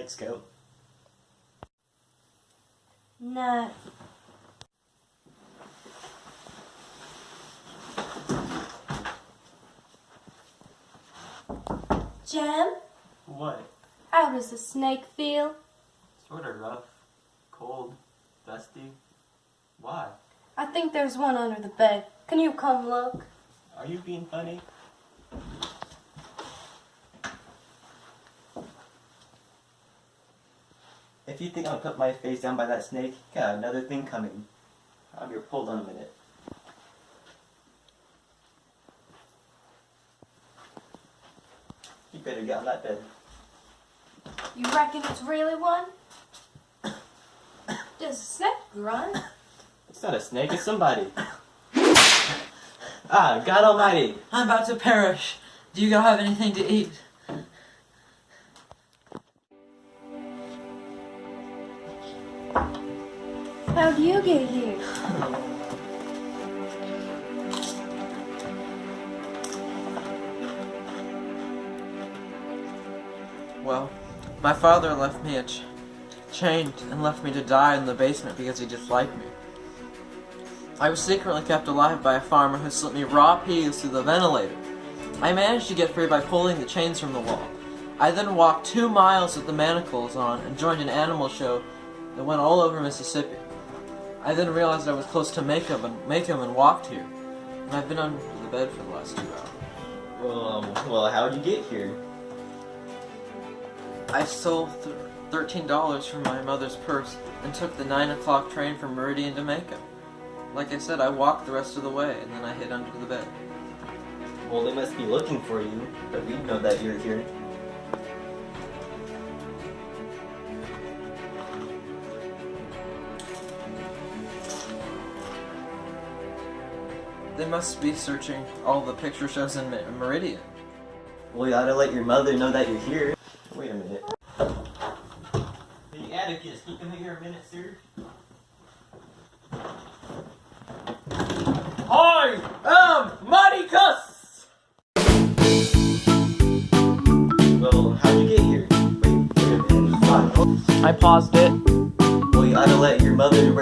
Phi Scout? No. Jem, What? how does the snake feel? Sort of rough, cold, dusty. Why? I think there's one under the bed. Can you come look? Are you being funny? If you think I'll put my face down by that snake, you got another thing coming. I'll be pulled on a minute. You better get on that bed. You reckon it's really one? Does a snake grunt? It's not a snake, it's somebody. Ah, God Almighty! I'm about to perish. Do you have anything to eat? How'd you get here? Well, my father left me chained and left me to die in the basement because he disliked me. I was secretly kept alive by a farmer who slipped me raw peas through the ventilator. I managed to get free by pulling the chains from the wall. I then walked 2 miles with the manacles on and joined an animal show that went all over Mississippi. I then realized I was close to Macomb and walked here. And I've been under the bed for the last 2 hours. Well, how'd you get here? I stole $13 from my mother's purse and took the 9 o'clock train from Meridian to Macomb. Like I said, I walked the rest of the way and then I hid under the bed. Well, they must be looking for you, but we know that you're here. They must be searching all the picture shows in Meridian. Well, you ought to let your mother know that you're here. Wait a minute. Hey, Atticus, can you come here a minute, sir? I am Maricus! Well, how'd you get here? Wait a minute. I paused it. Well, you ought to let your mother